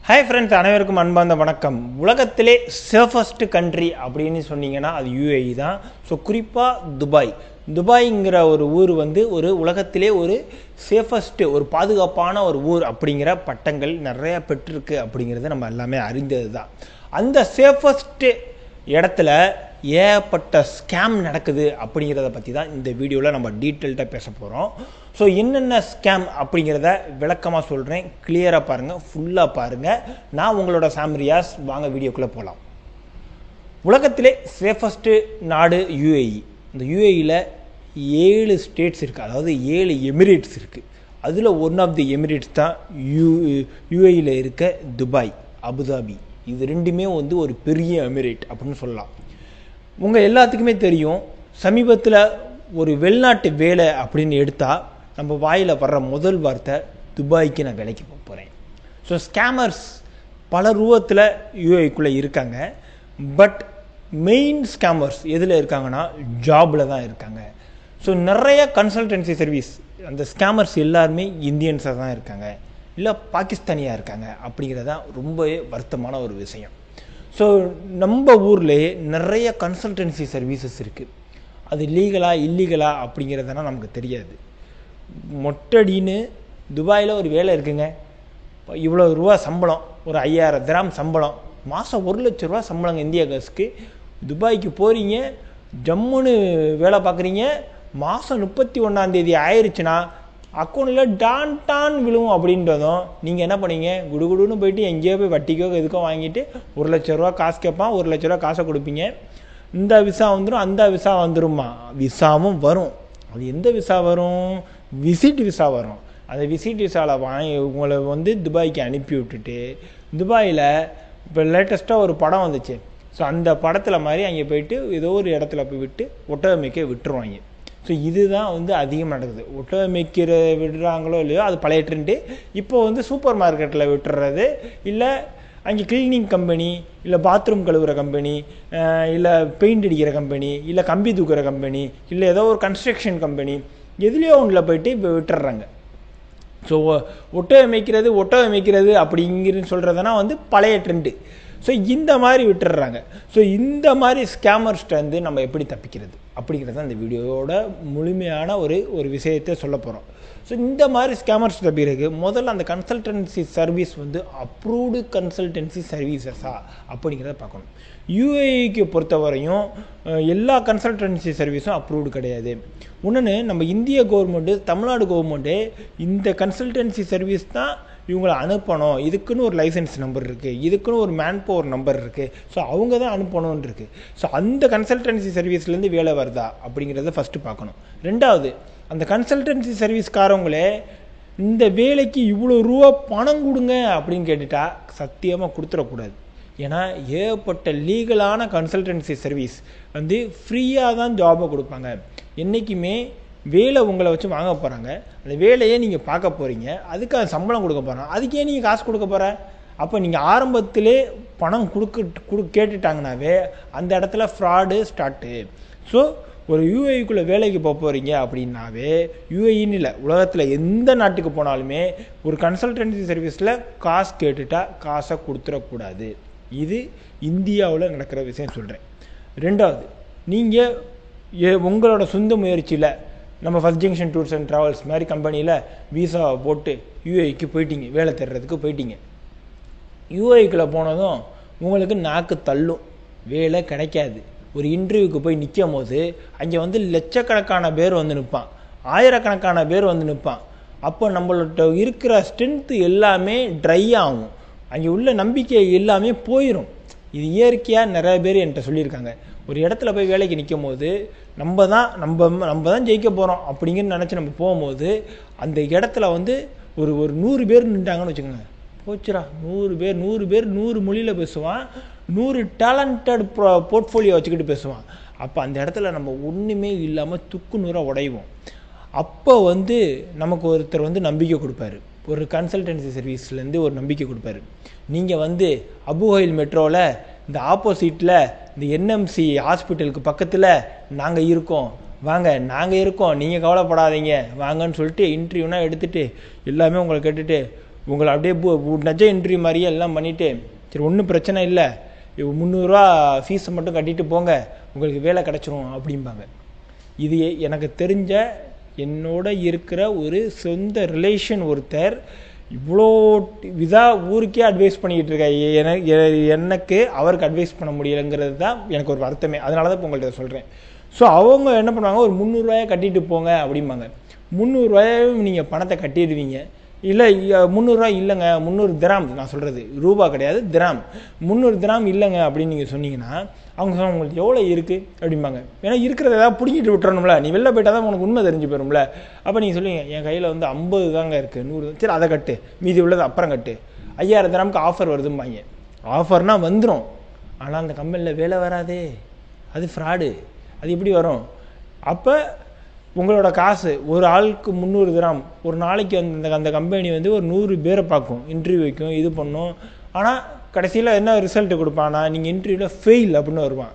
Hi friends, அனைவருக்கும் அன்பார்ந்த வணக்கம். உலகத்திலே சேஃபஸ்ட் கண்ட்ரி அப்படின்னு சொன்னீங்கன்னா அது யூஏஇ தான். ஸோ குறிப்பாக துபாய்ங்கிற ஒரு ஊர் வந்து ஒரு உலகத்திலே ஒரு சேஃபஸ்ட்டு, ஒரு பாதுகாப்பான ஒரு ஊர் அப்படிங்கிற பட்டங்கள் நிறைய பெற்றிருக்கு அப்படிங்கிறது நம்ம எல்லாமே அறிந்தது தான். அந்த சேஃபஸ்ட்டு இடத்துல ஏகப்பட்ட ஸ்கேம் நடக்குது அப்படிங்கிறத பற்றி தான் இந்த வீடியோவில் நம்ம டீட்டெயில்டாக பேச போகிறோம். ஸோ என்னென்ன ஸ்கேம் அப்படிங்கிறத விளக்கமாக சொல்கிறேன், கிளியராக பாருங்கள், ஃபுல்லாக பாருங்கள். நான் உங்களோட சாம் ரியாஸ். வாங்க வீடியோக்குள்ளே போகலாம். உலகத்திலே சேஃபஸ்ட்டு நாடு யூஏஇ. இந்த யூஏஇயில் 7 ஸ்டேட்ஸ் இருக்குது, அதாவது 7 எமிரேட்ஸ் இருக்குது. அதில் ஒன் ஆஃப் தி எமிரேட்ஸ் தான் யூஏஇயில் இருக்க துபாய், அபுதாபி. இது ரெண்டுமே வந்து ஒரு பெரிய எமிரேட் அப்படின்னு சொல்லலாம். உங்கள் எல்லாத்துக்குமே தெரியும், சமீபத்தில் ஒரு வெளிநாட்டு வேலை அப்படின்னு எடுத்தால் நம்ம வாயில் வர்ற முதல் வார்த்தை துபாய்க்கு நான் வேலைக்கு போகிறேன். ஸோ ஸ்கேமர்ஸ் பல ரூபத்தில் யூஏஇக்குள்ளே இருக்காங்க. பட் மெயின் ஸ்கேமர்ஸ் எதில் இருக்காங்கன்னா ஜாபில் தான் இருக்காங்க. ஸோ நிறைய கன்சல்டன்சி சர்வீஸ், அந்த ஸ்கேமர்ஸ் எல்லாருமே இந்தியன்ஸாக தான் இருக்காங்க, இல்லை பாகிஸ்தானியாக இருக்காங்க. அப்படிங்கிறதான் ரொம்பவே வருத்தமான ஒரு விஷயம். ஸோ நம்ம ஊர்லேயே நிறைய கன்சல்டன்சி சர்வீசஸ் இருக்குது. அது லீகலா இல்லீகலா அப்படிங்கிறதுனா நமக்கு தெரியாது. மொட்டடின்னு துபாயில் ஒரு வேலை இருக்குங்க, இவ்வளோ ரூபா சம்பளம், ஒரு 5000 திராம் சம்பளம், மாதம் 1 லட்ச ரூபா சம்பளங்க இந்தியா காசுக்கு. துபாய்க்கு போகிறீங்க, ஜம்முன்னு வேலை பார்க்குறீங்க, மாதம் 31ஆம் தேதி ஆயிடுச்சுன்னா அக்கௌண்ட்டில் டான் விழுவும் அப்படின்றதும் நீங்கள் என்ன பண்ணீங்க, குடுகுடுன்னு போயிட்டு எங்கேயோ போய் வட்டிக்கோ எதுக்கோ வாங்கிட்டு 1 லட்ச ரூபா காசு கேட்பான், 1 லட்ச ரூபா காசை கொடுப்பீங்க. இந்த விசா வந்துடும், அந்த விசா வந்துடும்மா. விசாவும் வரும். அது எந்த விசா வரும்? விசிட் விசா வரும். அந்த விசிட் விசாவில் வாங்கி உங்களை வந்து துபாய்க்கு அனுப்பி விட்டுட்டு, துபாயில் இப்போ லேட்டஸ்ட்டாக ஒரு படம் வந்துச்சு. ஸோ அந்த படத்தில் மாதிரி அங்கே போயிட்டு ஏதோ ஒரு இடத்துல போய் விட்டு ஒட்டகமேய்க்க விட்டுருவாங்க. ஸோ இதுதான் வந்து அதிகமாக நடக்குது. ஒட்டகமேய்க்கிற விடுறாங்களோ இல்லையோ, அது பழைய ட்ரெண்டு. இப்போ வந்து சூப்பர் மார்க்கெட்டில் விட்டுறது, இல்லை அங்கே கிளீனிங் கம்பெனி, இல்லை பாத்ரூம் கழுவுற கம்பெனி, இல்லை பெயிண்ட் அடிக்கிற கம்பெனி, இல்லை கம்பி தூக்குற கம்பெனி, இல்லை ஏதோ ஒரு கன்ஸ்ட்ரக்ஷன் கம்பெனி, எதுலேயோ ஒன்றில் போயிட்டு இப்போ விட்டுறாங்க. ஸோ ஒட்டகம் மேய்க்கிறது அப்படிங்கிறது சொல்கிறதுனா வந்து பழைய ட்ரெண்டு. ஸோ இந்த மாதிரி விட்டுடுறாங்க. ஸோ இந்த மாதிரி ஸ்கேமர்ஸ்ட்டு வந்து நம்ம எப்படி தப்பிக்கிறது அப்படிங்கிறது இந்த வீடியோவோட முழுமையான ஒரு விஷயத்தை சொல்ல போகிறோம். ஸோ இந்த மாதிரி ஸ்கேமர்ஸ் தப்பிக்கிறதுக்கு முதல்ல அந்த கன்சல்டன்சி சர்வீஸ் வந்து அப்ரூவ்டு கன்சல்டன்சி சர்வீசஸா அப்படிங்கிறத பார்க்கணும். யூஏஇக்கு பொறுத்தவரையும் எல்லா கன்சல்டன்சி சர்வீஸும் அப்ரூவ்டு கிடையாது. இன்னொன்று, நம்ம இந்திய கவர்மெண்ட்டு, தமிழ்நாடு கவர்மெண்ட்டு இந்த கன்சல்டன்சி சர்வீஸ் தான் இவங்களை அனுப்பணும், இதுக்குன்னு ஒரு லைசன்ஸ் நம்பர் இருக்குது, இதுக்குன்னு ஒரு மேன் பவர் நம்பர் இருக்குது, ஸோ அவங்க தான் அனுப்பணும்னு இருக்குது. ஸோ அந்த கன்சல்டன்சி சர்வீஸ்லேருந்து வேலை வருதா அப்படிங்கிறத ஃபஸ்ட்டு பார்க்கணும். ரெண்டாவது, அந்த கன்சல்டன்சி சர்வீஸ்காரவங்களே இந்த வேலைக்கு இவ்வளோ ரூபா பணம் கொடுங்க அப்படின்னு கேட்டுட்டா சத்தியமாக கொடுத்துடக்கூடாது. ஏன்னா ஏகப்பட்ட லீகலான கன்சல்டன்சி சர்வீஸ் வந்து ஃப்ரீயாக தான் ஜாபை கொடுப்பாங்க. என்றைக்குமே வேலை உங்களை வச்சு வாங்க போகிறாங்க, அந்த வேலையை நீங்கள் பார்க்க போகிறீங்க, அதுக்கு சம்பளம் கொடுக்க போகிறாங்க, அதுக்கே நீங்கள் காசு கொடுக்க போகிற. அப்போ நீங்கள் ஆரம்பத்திலே பணம் கேட்டுட்டாங்கனாவே அந்த இடத்துல ஃப்ராடு ஸ்டார்ட்டு. ஸோ ஒரு யூஏஇக்குள்ளே வேலைக்கு போக போகிறீங்க அப்படின்னாவே, யூஏஇன்னு இல்லை, உலகத்தில் எந்த நாட்டுக்கு போனாலுமே ஒரு கன்சல்டன்சி சர்வீஸில் காசு கேட்டுட்டா காசை கொடுத்துடக்கூடாது. இது இந்தியாவில் நடக்கிற விஷயம் சொல்கிறேன். ரெண்டாவது, நீங்கள் உங்களோட சொந்த முயற்சியில் நம்ம first junction tours and travels மாதிரி கம்பெனியில் விசாவை போட்டு யூஏஇக்கு போயிட்டீங்க, வேலை தேடுறதுக்கு போயிட்டீங்க. யூஏஇக்குள்ளே போனதும் உங்களுக்கு நாக்கு தள்ளும், வேலை கிடைக்காது. ஒரு இன்டர்வியூக்கு போய் நிற்கும் போது அங்கே வந்து லட்சக்கணக்கான பேர் வந்து நிற்பான், ஆயிரக்கணக்கான பேர் வந்து நிற்பான். அப்போ நம்மள்ட்ட இருக்கிற ஸ்ட்ரென்த்து எல்லாமே ட்ரை ஆகும், அங்கே உள்ள நம்பிக்கை எல்லாமே போயிடும். இது இயற்கையாக நிறைய பேர் என்கிட்ட சொல்லியிருக்காங்க. ஒரு இடத்துல போய் வேலைக்கு நிற்கும் போது நம்ம தான் ஜெயிக்க போகிறோம் அப்படிங்கன்னு நினச்சி நம்ம போகும்போது அந்த இடத்துல வந்து ஒரு 100 பேர் நின்றாங்கன்னு வச்சுக்கோங்க, போச்சுரா. 100 பேர் 100 மொழியில் பேசுவான், 100 டேலண்டட் போர்ட்ஃபோலியோ வச்சுக்கிட்டு பேசுவான். அப்போ அந்த இடத்துல நம்ம ஒன்றுமே இல்லாமல் துக்கு நூறாக உடைவோம். அப்போ வந்து நமக்கு ஒருத்தர் வந்து நம்பிக்கை கொடுப்பாரு, ஒரு கன்சல்டன்சி சர்வீஸ்லேருந்து ஒரு நம்பிக்கை கொடுப்பாரு. நீங்கள் வந்து அபுஹைல் மெட்ரோவில் இந்த ஆப்போசிட்டில் இந்த என்எம்சி ஹாஸ்பிட்டலுக்கு பக்கத்தில் நாங்கள் இருக்கோம், வாங்க நாங்கள் இருக்கோம், நீங்கள் கவலைப்படாதீங்க வாங்கன்னு சொல்லிட்டு இன்டர்வியூனா எடுத்துகிட்டு எல்லாமே உங்களை கேட்டுட்டு உங்களை அப்படியே நஜ இன்ட்ரி மாதிரியே எல்லாம் பண்ணிவிட்டு சரி ஒன்றும் பிரச்சனை இல்லை 300 ஃபீஸை மட்டும் கட்டிட்டு போங்க உங்களுக்கு வேலை கிடச்சிரும் அப்படிம்பாங்க. இது எனக்கு தெரிஞ்ச என்னோட இருக்கிற ஒரு சொந்த ரிலேஷன் ஒருத்தர் இவ்வளோ ஊருக்கே அட்வைஸ் பண்ணிக்கிட்டு இருக்க எனக்கு அவருக்கு அட்வைஸ் பண்ண முடியலைங்கிறது தான் எனக்கு ஒரு வருத்தமே. அதனால தான் இப்போ உங்கள்கிட்ட சொல்கிறேன். ஸோ அவங்க என்ன பண்ணுவாங்க, ஒரு 300 கட்டிட்டு போங்க அப்படிம்பாங்க. 300 நீங்கள் பணத்தை கட்டிடுவீங்க. இல்லை 300 இல்லைங்க, 300 திராம், நான் சொல்கிறது ரூபா கிடையாது, திராம், 300 திராம் இல்லைங்க அப்படின்னு நீங்கள் சொன்னீங்கன்னா அவங்க சொன்னால் உங்களுக்கு எவ்வளோ இருக்குது அப்படிம்பாங்க. ஏன்னா இருக்கிறத ஏதாவது பிடிங்கிட்டு விட்டுறணும்ல, நீ வெளில போயிட்டால் தான் உனக்கு உண்மை தெரிஞ்சு போயிடும்ல. அப்போ நீங்கள் சொல்லுவீங்க என் கையில் 50 தாங்க இருக்குது, 100, சரி அதை கட்டு, மீதி உள்ளது அப்புறம் கட்டு, 5000 திராமுக்கு ஆஃபர் வருதும்பாங்க. ஆஃபர்னால் வந்துடும், ஆனால் அந்த கம்பெனியில் வேலை வராதே, அது ஃப்ராடு. அது எப்படி வரும்? அப்போ உங்களோட காசு ஒரு ஆளுக்கு 300 திராம், ஒரு நாளைக்கு அந்த கம்பெனி ஒரு 100 பேரை பார்க்கும், இன்டர்வியூ வைக்கும், இது பண்ணும். ஆனால் கடைசியில் என்ன ரிசல்ட் கொடுப்பானா, நீங்கள் இன்டர்வியூவில் ஃபெயில் அப்படின்னு வருவான்.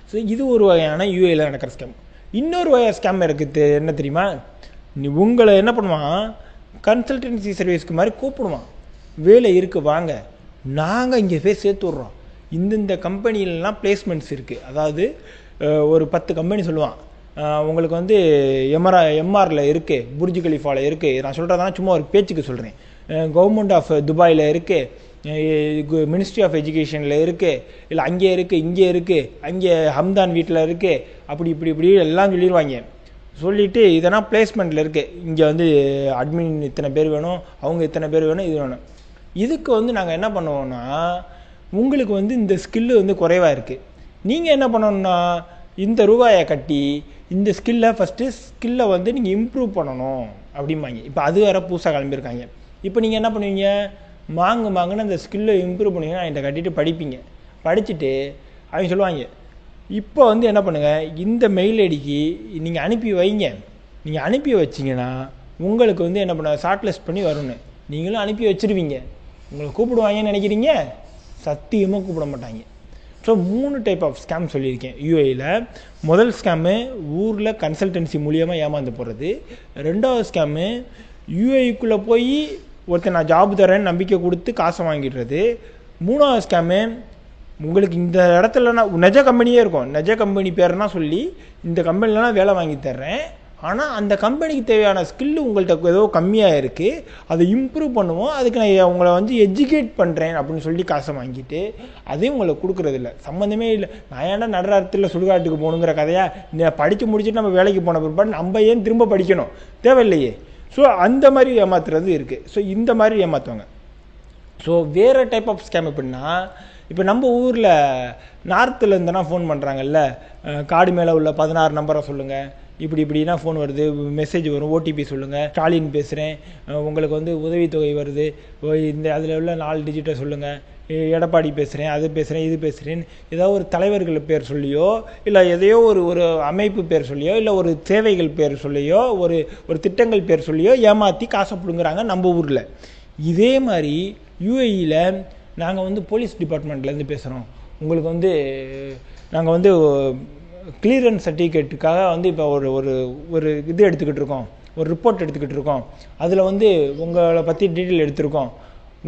ஸோ இது ஒரு வகையான யூஏயில் நடக்கிற ஸ்கேம். இன்னொரு வகை ஸ்கேம் இருக்குது, என்ன தெரியுமா? உங்களை என்ன பண்ணுவான், கன்சல்டன்சி சர்வீஸ்க்கு மாதிரி கூப்பிடுவான், வேலை இருக்குது வாங்க, நாங்கள் இங்கே போய் சேர்த்து விட்றோம், இந்த கம்பெனிலலாம் பிளேஸ்மெண்ட்ஸ் இருக்குது. அதாவது ஒரு 10 கம்பெனி சொல்லுவான், உங்களுக்கு எம்ஆரில் இருக்குது, புர்ஜ் கலிஃபாவில் இருக்குது, நான் சொல்கிறதான சும்மா ஒரு பேச்சுக்கு சொல்கிறேன், கவர்மெண்ட் ஆஃப் துபாயில் இருக்குது, மினிஸ்ட்ரி ஆஃப் எஜுகேஷனில் இருக்குது, இல்லை அங்கே இருக்குது, இங்கே இருக்குது, அங்கே ஹம்தான் வீட்டில் இருக்குது, அப்படி இப்படி எல்லாம் சொல்லிடுவாங்க. சொல்லிவிட்டு இதெல்லாம் பிளேஸ்மெண்ட்டில் இருக்குது, இங்கே அட்மின் இத்தனை பேர் வேணும், அவங்க இத்தனை பேர் வேணும், இது வேணும். இதுக்கு நாங்கள் என்ன பண்ணுவோன்னா, உங்களுக்கு இந்த ஸ்கில்லு குறைவாக இருக்குது, நீங்கள் என்ன பண்ணணுன்னா இந்த ரூபாயை கட்டி இந்த ஸ்கில்லை நீங்கள் இம்ப்ரூவ் பண்ணணும் அப்படிம்பாங்க. இப்போ அது வேறு புதுசாக கிளம்பியிருக்காங்க. இப்போ நீங்கள் என்ன பண்ணுவீங்க, மாங்குன்னு அந்த ஸ்கில்லை இம்ப்ரூவ் பண்ணுவீங்கன்னா என்கிட்ட கட்டிட்டு படிப்பீங்க. படிச்சுட்டு அவங்க சொல்லுவாங்க, இப்போ என்ன பண்ணுங்கள், இந்த மெயில் ஐடிக்கு நீங்கள் அனுப்பி வைங்க, நீங்கள் அனுப்பி வச்சிங்கன்னா உங்களுக்கு என்ன பண்ண ஷார்ட் லிஸ்ட் பண்ணி வரணும், நீங்களும் அனுப்பி வச்சுருவீங்க. உங்களை கூப்பிடுவாங்கன்னு நினைக்கிறீங்க, சத்தியமாக கூப்பிட மாட்டாங்க. ஸோ 3 டைப் ஆஃப் ஸ்கேம் சொல்லியிருக்கேன் யூஏயில். முதல் ஸ்கேமு ஊரில் கன்சல்டன்சி மூலியமாக ஏமாந்து போகிறது. 2வது ஸ்கேமு யூஏக்குள்ளே போய் ஒருத்தர் நான் ஜாப் தரேன்னு நம்பிக்கை கொடுத்து காசை வாங்கிடுறது. 3வது ஸ்கேமு உங்களுக்கு இந்த இடத்துல நான் நெஜ கம்பெனியே இருக்கும், நெஜ கம்பெனி பேர்னா சொல்லி இந்த கம்பெனிலலாம் வேலை வாங்கி தர்றேன், ஆனால் அந்த கம்பெனிக்கு தேவையான ஸ்கில்லு உங்கள்கிட்ட ஏதோ கம்மியாக இருக்குது, அதை இம்ப்ரூவ் பண்ணுவோம், அதுக்கு நான் உங்களை எஜுகேட் பண்ணுறேன் அப்படின்னு சொல்லி காசை வாங்கிட்டு அதையும் உங்களுக்கு கொடுக்குறதில்ல. சம்மந்தமே இல்லை. நான் ஏன்டா நடுராத்திரியில் சுடுகாட்டுக்கு போகணுங்கிற கதையா, இந்த படித்து முடிச்சுட்டு நம்ம வேலைக்கு போன பிற்பாடு நம்ம ஏன் திரும்ப படிக்கணும், தேவையில்லையே. ஸோ அந்த மாதிரி ஏமாத்துறது இருக்குது. ஸோ இந்த மாதிரி ஏமாற்றுவாங்க. ஸோ வேறு டைப் ஆஃப் ஸ்கேம் எப்படின்னா, இப்போ நம்ம ஊரில் நார்த்தில் இருந்தனா ஃபோன் பண்ணுறாங்கல்ல, கார்டு மேலே உள்ள 16 நம்பரை சொல்லுங்கள், இப்படின்னா ஃபோன் வருது, மெசேஜ் வரும், ஓடிபி சொல்லுங்கள், ஸ்டாலின் பேசுகிறேன், உங்களுக்கு உதவித்தொகை வருது, இந்த அதில் உள்ள 4 டிஜிட்டை சொல்லுங்கள், எடப்பாடி பேசுகிறேன், அது பேசுகிறேன், இது பேசுகிறேன்னு ஏதாவது ஒரு தலைவர்கள் பேர் சொல்லியோ, இல்லை எதையோ ஒரு அமைப்பு பேர் சொல்லியோ, இல்லை ஒரு சேவைகள் பேர் சொல்லியோ, ஒரு திட்டங்கள் பேர் சொல்லியோ ஏமாற்றி காசை பிடுங்குறாங்க நம்ம ஊரில். இதே மாதிரி யூஏஇயில் நாங்கள் போலீஸ் டிபார்ட்மெண்ட்லேருந்து பேசுகிறோம், உங்களுக்கு நாங்கள் கிளியரன்ஸ் சர்டிஃபிகேட்டுக்காக இப்போ ஒரு இது எடுத்துக்கிட்டு இருக்கோம், ஒரு ரிப்போர்ட் எடுத்துக்கிட்டு இருக்கோம், அதில் உங்களை பற்றி டீட்டெயில் எடுத்திருக்கோம்,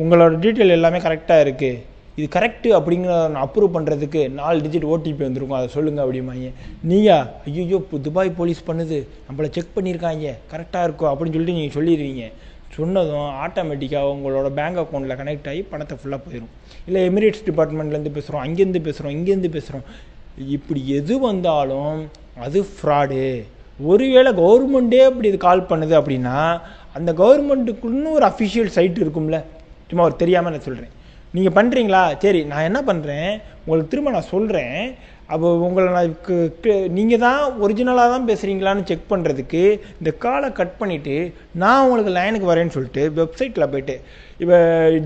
உங்களோட டீட்டெயில் எல்லாமே கரெக்டாக இருக்குது, இது கரெக்டு அப்படிங்கிற அப்ரூவ் பண்ணுறதுக்கு 4 டிஜிட் ஓடிபி வந்திருக்கும், அதை சொல்லுங்கள் அப்படிம்பாங்க. நீயா ஐயோ துபாய் போலீஸ் பண்ணுது, நம்மளை செக் பண்ணியிருக்காங்க, கரெக்டாக இருக்கும் அப்படின்னு சொல்லிட்டு நீங்கள் சொல்லிடுவீங்க. சொன்னதும் ஆட்டோமேட்டிக்காக உங்களோட பேங்க் அக்கௌண்ட்டில் கனெக்ட் ஆகி பணத்தை ஃபுல்லாக போயிடும். இல்லை எமிரேட்ஸ் டிபார்ட்மெண்ட்லேருந்து பேசுகிறோம், அங்கேருந்து பேசுகிறோம், இங்கேருந்து பேசுகிறோம், இப்படி எது வந்தாலும் அது ஃப்ராடு. ஒருவேளை கவர்மெண்ட்டே அப்படி இது கால் பண்ணுது அப்படின்னா அந்த கவர்மெண்ட்டுக்குன்னு ஒரு அஃபிஷியல் சைட் இருக்கும்ல, சும்மா ஒரு தெரியாமல் நான் சொல்கிறேன், நீங்கள் பண்ணுறீங்களா, சரி நான் என்ன பண்ணுறேன் உங்களுக்கு திரும்ப நான் சொல்கிறேன், அப்போ உங்களை நான் நீங்கள் தான் ஒரிஜினலாக தான் பேசுகிறீங்களான்னு செக் பண்ணுறதுக்கு இந்த காலை கட் பண்ணிவிட்டு நான் உங்களுக்கு லைனுக்கு வரேன்னு சொல்லிட்டு வெப்சைட்டில் போய்ட்டு, இப்போ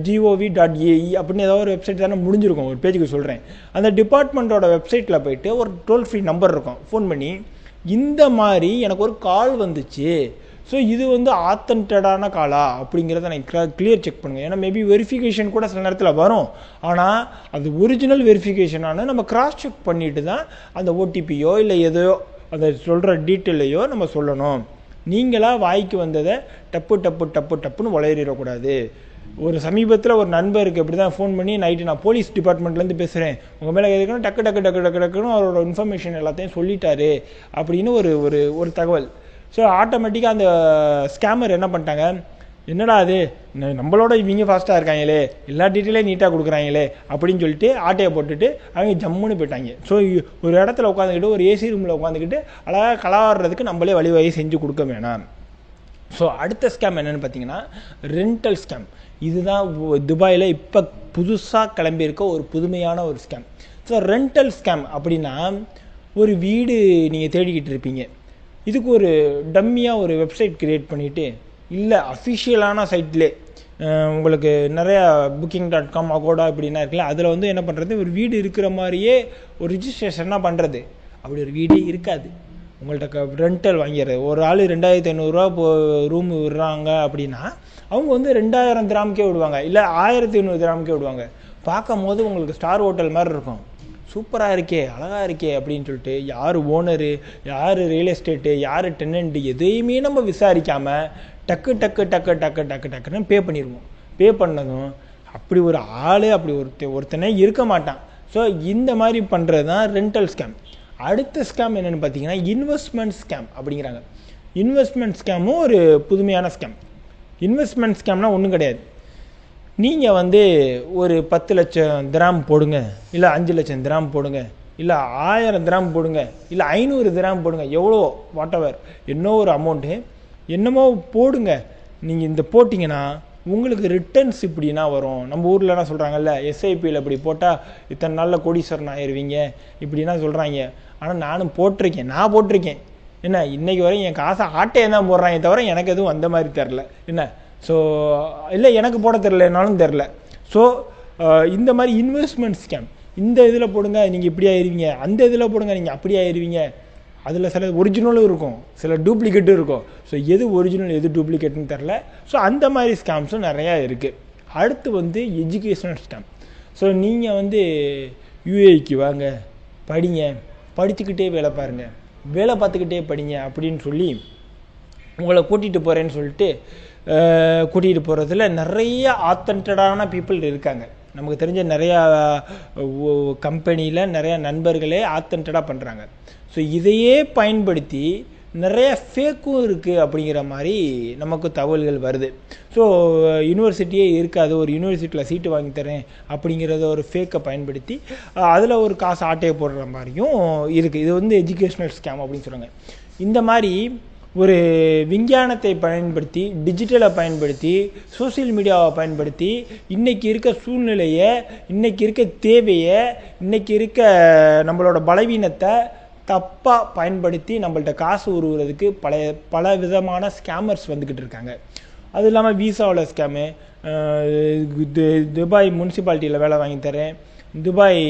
gov.ae அப்படின்னு ஏதாவது ஒரு வெப்சைட் தானே முடிஞ்சிருக்கும், ஒரு பேஜுக்கு சொல்கிறேன், அந்த டிபார்ட்மெண்ட்டோட வெப்சைட்டில் போய்ட்டு ஒரு டோல் ஃப்ரீ நம்பர் இருக்கும், ஃபோன் பண்ணி இந்த மாதிரி எனக்கு ஒரு கால் வந்துச்சு, ஸோ இது ஆத்தன்டடான காலா அப்படிங்கிறத நான் கிளியர் செக் பண்ணுங்கள். ஏன்னா மேபி வெரிஃபிகேஷன் கூட சில நேரத்தில் வரும், ஆனால் அது ஒரிஜினல் வெரிஃபிகேஷனான நம்ம கிராஸ் செக் பண்ணிட்டு தான் அந்த ஓடிபியோ இல்லை எதையோ அதை சொல்கிற டீட்டெயிலையோ நம்ம சொல்லணும். நீங்களாக வாய்க்கு வந்ததை டப்புன்னு உளறிடக்கூடாது. ஒரு சமீபத்தில் ஒரு நண்பருக்கு இப்படி தான் ஃபோன் பண்ணி நைட்டு நான் போலீஸ் டிபார்ட்மெண்ட்லேருந்து பேசுகிறேன், உங்கள் மேலே எதுக்குன்னு டக்குன்னு அவரோட இன்ஃபர்மேஷன் எல்லாத்தையும் சொல்லிட்டாரு அப்படின்னு ஒரு தகவல். ஸோ ஆட்டோமேட்டிக்காக அந்த ஸ்கேமர் என்ன பண்ணிட்டாங்க, என்னடா அது நம்மளோட இவங்க ஃபாஸ்ட்டாக இருக்காங்களே, எல்லா டீட்டெயிலையும் நீட்டாக கொடுக்குறாங்களே அப்படின்னு சொல்லிட்டு ஆட்டையை போட்டுட்டு அவங்க ஜம்முன்னு போயிட்டாங்க. ஸோ ஒரு இடத்துல உட்காந்துக்கிட்டு ஒரு ஏசி ரூமில் உட்காந்துக்கிட்டு அழகாக கலாடுறதுக்கு நம்மளே வழிவகை செஞ்சு கொடுக்க வேணாம். ஸோ அடுத்த ஸ்கேம் என்னென்னு பார்த்தீங்கன்னா ரெண்டல் ஸ்கேம். இதுதான் துபாயில் இப்போ புதுசாக கிளம்பியிருக்க ஒரு புதுமையான ஒரு ஸ்கேம். ஸோ ரெண்டல் ஸ்கேம் அப்படின்னா ஒரு வீடு நீங்கள் தேடிக்கிட்டு இருப்பீங்க, இதுக்கு ஒரு டம்மியாக ஒரு வெப்சைட் க்ரியேட் பண்ணிவிட்டு, இல்லை அஃபிஷியலான சைட்லே உங்களுக்கு நிறையா booking.com அகோடா இப்படின்னா இருக்குல்ல, அதில் வந்து என்ன பண்ணுறது, ஒரு வீடு இருக்கிற மாதிரியே ஒரு ரிஜிஸ்ட்ரேஷனாக பண்ணுறது. அப்படி ஒரு வீடே இருக்காது, உங்கள்கிட்ட ரெண்டல் வாங்கிடுறது. ஒரு ஆள் 2500 ரூம் விடுறாங்க அப்படின்னா அவங்க வந்து 2000 திராமுக்கே விடுவாங்க, இல்லை 1500 திராமுக்கே விடுவாங்க. பார்க்கும் போது உங்களுக்கு ஸ்டார் ஹோட்டல் மாதிரி இருக்கும், சூப்பராக இருக்கே அழகாக இருக்கே அப்படின்னு சொல்லிட்டு யார் ஓனரு, யார் ரியல் எஸ்டேட்டு, யார் டெனண்ட்டு எதையுமே நம்ம விசாரிக்காமல் டக்குன்னு பே பண்ணிடுவோம். பே பண்ணதும் அப்படி ஒரு ஆள் அப்படி ஒருத்தனே இருக்க மாட்டான். ஸோ இந்த மாதிரி பண்ணுறது தான் ரெண்டல் ஸ்கேம். அடுத்த ஸ்கேம் என்னென்னு பார்த்தீங்கன்னா இன்வெஸ்ட்மெண்ட் ஸ்கேம் அப்படிங்கிறாங்க. இன்வெஸ்ட்மெண்ட் ஸ்கேமும் ஒரு புதுமையான ஸ்கேம். இன்வெஸ்ட்மெண்ட் ஸ்கேம்னால் ஒன்றும் கிடையாது, நீங்கள் வந்து ஒரு 10 லட்சம் திராம் போடுங்க, இல்லை 5 லட்சம் திராம் போடுங்க, இல்லை 1000 திராம் போடுங்க, இல்லை 500 திராம் போடுங்க, எவ்வளோ வாட் எவர் என்ன ஒரு அமௌண்ட்டு என்னமோ போடுங்க. நீங்கள் இந்த போட்டிங்கன்னா உங்களுக்கு ரிட்டர்ன்ஸ் இப்படின்னா வரும். நம்ம ஊர்லலாம் சொல்கிறாங்கல்ல, எஸ்ஐபியில் இப்படி போட்டால் இத்தனை நாளில் கோடீஸ்வரன் ஆயிடுவீங்க இப்படின்னா சொல்கிறாங்க. ஆனால் நான் போட்டிருக்கேன் என்ன, இன்றைக்கி வரையும் என் காசை ஆட்டையை தான் போடுறாங்க தவிர எனக்கு எதுவும் அந்த மாதிரி தெரில என்ன. ஸோ இல்லை எனக்கு போட தெரிலனாலும் தெரில. ஸோ இந்த மாதிரி இன்வெஸ்ட்மெண்ட் ஸ்கேம், இந்த இதில் போடுங்க நீங்கள் இப்படி ஆயிடுவீங்க, அந்த இதில் போடுங்க நீங்கள் அப்படி ஆயிடுவீங்க. அதில் சில ஒரிஜினலும் இருக்கும், சில டூப்ளிகேட்டும் இருக்கும். ஸோ எது ஒரிஜினல் எது டூப்ளிகேட்னு தெரில. ஸோ அந்த மாதிரி ஸ்கேம்ஸும் நிறையா இருக்குது. அடுத்து வந்து எஜுகேஷனல் ஸ்கேம். ஸோ நீங்கள் வந்து யூஏக்கு வாங்க, படிங்க, படிச்சுக்கிட்டே வேலை பாருங்கள், வேலை பார்த்துக்கிட்டே படிங்க அப்படின்னு சொல்லி உங்களை கூட்டிகிட்டு போகிறேன்னு சொல்லிட்டு கூட்டிகிட்டு போகிறதுல நிறைய ஆத்தன்டடான பீப்புள் இருக்காங்க. நமக்கு தெரிஞ்ச நிறையா கம்பெனியில் நிறையா நண்பர்களே ஆத்தன்டடாக பண்ணுறாங்க. ஸோ இதையே பயன்படுத்தி நிறைய ஃபேக்கும் இருக்குது அப்படிங்கிற மாதிரி நமக்கு தகவல்கள் வருது. ஸோ யூனிவர்சிட்டியே இருக்காது, ஒரு யூனிவர்சிட்டியில் சீட்டு வாங்கி தரேன் அப்படிங்கிறத ஒரு ஃபேக்கை பயன்படுத்தி அதில் ஒரு காசு ஆட்டையை போடுற மாதிரியும் இருக்குது. இது வந்து எஜுகேஷ்னல் ஸ்கேம் அப்படின்னு சொல்கிறாங்க. இந்த மாதிரி ஒரு விஞ்ஞானத்தை பயன்படுத்தி, டிஜிட்டலை பயன்படுத்தி, சோசியல் மீடியாவை பயன்படுத்தி இன்றைக்கி இருக்க சூழ்நிலையை, இன்றைக்கி இருக்க தேவையை, இன்றைக்கி இருக்க நம்மளோட பலவீனத்தை தப்பாக பயன்படுத்தி நம்மள்ட்ட காசு உருவுறதுக்கு பல விதமான ஸ்கேமர்ஸ் வந்துக்கிட்டு இருக்காங்க. அது இல்லாமல் விசாவில் ஸ்கேமு, துபாய் முனிசிபாலிட்டியில் வேலை வாங்கி தரேன், துபாய்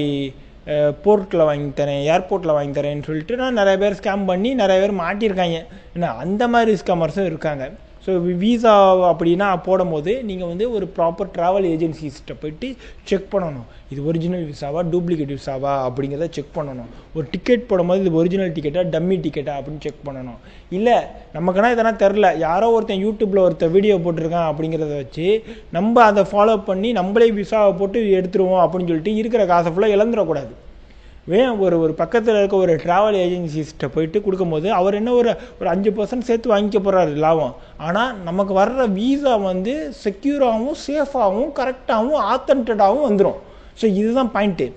போர்ட்டில் வாங்கி தரேன், ஏர்போர்ட்டில் வாங்கி தரேன்னு சொல்லிட்டு நான் நிறைய பேர் ஸ்கேம் பண்ணி நிறைய பேர் மாட்டியிருக்காங்க. ஏன்னா அந்த மாதிரி ஸ்கேமர்ஸும் இருக்காங்க. ஸோ விசா அப்படின்னா போடும்போது நீங்கள் வந்து ஒரு ப்ராப்பர் ட்ராவல் ஏஜென்சிஸ்கிட்ட போய்ட்டு செக் பண்ணணும், இது ஒரிஜினல் விசாவா டூப்ளிகேட் விசாவா அப்படிங்கிறத செக் பண்ணணும். ஒரு டிக்கெட் போடும்போது இது ஒரிஜினல் டிக்கெட்டா டம்மி டிக்கெட்டா அப்படின்னு செக் பண்ணணும். இல்லை நமக்குன்னா இதெல்லாம் தெரில, யாரோ ஒருத்தன் யூடியூப்பில் வீடியோ போட்டிருக்கான் அப்படிங்கிறத வச்சு நம்ம அதை ஃபாலோ பண்ணி நம்மளே விசாவை போட்டு எடுத்துருவோம் அப்படின்னு சொல்லிட்டு இருக்கிற காசை ஃபுல்லாக இழந்துடக்கூடாது. ஒரு பக்கத்தில் இருக்க ஒரு ட்ராவல் ஏஜென்சிஸ்கிட்ட போயிட்டு கொடுக்கும்போது அவர் என்ன ஒரு 5% சேர்த்து வாங்கிக்க போகிறாரு லாபம். ஆனால் நமக்கு வர்ற வீசா வந்து செக்யூராகவும் சேஃபாகவும் கரெக்டாகவும் ஆத்தன்டடாகவும் வந்துடும். ஸோ இதுதான் பாயிண்ட்டு.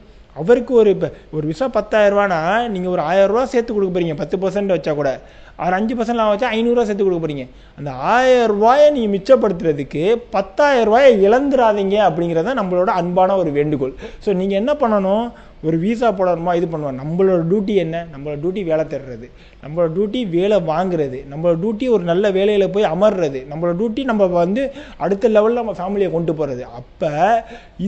அவருக்கு இப்போ ஒரு விசா 10,000 ரூபானா நீங்கள் ஒரு 1000 ரூபா சேர்த்து கொடுக்க போகிறீங்க, 10% வச்சா கூட. அவர் 5% லாபம் வச்சா 500 ரூபா சேர்த்து கொடுக்க போகிறீங்க. அந்த 1000 ரூபாயை நீங்கள் மிச்சப்படுத்துறதுக்கு 10,000 ரூபாயை இழந்துடாதீங்க அப்படிங்கிறத நம்மளோட அன்பான ஒரு வேண்டுகோள். ஸோ நீங்கள் என்ன பண்ணணும், ஒரு வீசா போடணுமா இது பண்ணுவோம், நம்மளோட டியூட்டி என்ன, நம்மளோட டியூட்டி வேலை தேடுறது, நம்மளோட டியூட்டி வேலை வாங்குறது, நம்மளோட டியூட்டி ஒரு நல்ல வேலையில் போய் அமர்றது, நம்மளோட டியூட்டி நம்ம வந்து அடுத்த லெவலில் நம்ம ஃபேமிலியை கொண்டு போகிறது. அப்போ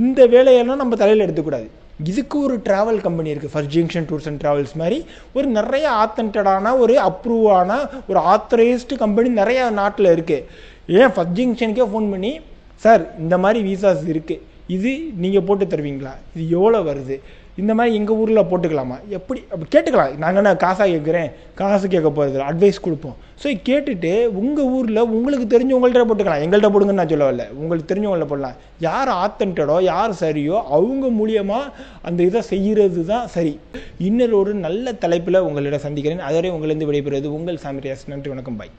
இந்த வேலையெல்லாம் நம்ம தலையில் எடுத்துக்கூடாது. இதுக்கு ஒரு ட்ராவல் கம்பெனி இருக்குது, first junction tours and travels மாதிரி ஒரு நிறைய ஆத்தன்டடான ஒரு அப்ரூவான ஒரு ஆத்தரைஸ்டு கம்பெனி நிறையா நாட்டில் இருக்குது. ஏன் ஃபர்ஸ்ட் ஜங்ஷனுக்கே ஃபோன் பண்ணி, சார் இந்த மாதிரி வீசாஸ் இருக்குது, இது நீங்கள் போட்டு தருவீங்களா, இது எவ்வளோ வருது, இந்த மாதிரி எங்கள் ஊரில் போட்டுக்கலாமா, எப்படி அப்படி கேட்டுக்கலாம். நாங்கள் என்ன காசாக கேட்குறேன், காசு கேட்க போகிறது அட்வைஸ் கொடுப்போம். ஸோ கேட்டுட்டு உங்கள் ஊரில் உங்களுக்கு தெரிஞ்சவங்கள்ட்ட போட்டுக்கலாம், எங்கள்கிட்ட போடுங்கன்னு நான் சொல்ல வரல, உங்களுக்கு தெரிஞ்சவங்கள்ட்ட போடலாம். யார் ஆத்தன்டடோ யார் சரியோ அவங்க மூலியமாக அந்த இதை செய்கிறது தான் சரி. இன்னொரு ஒரு நல்ல தலைப்பில் உங்களிடம் சந்திக்கிறேன். அதுவரை உங்களிருந்து விடைபெறுவது உங்கள் சாமிரியாஸ். நன்றி, வணக்கம், பாய்.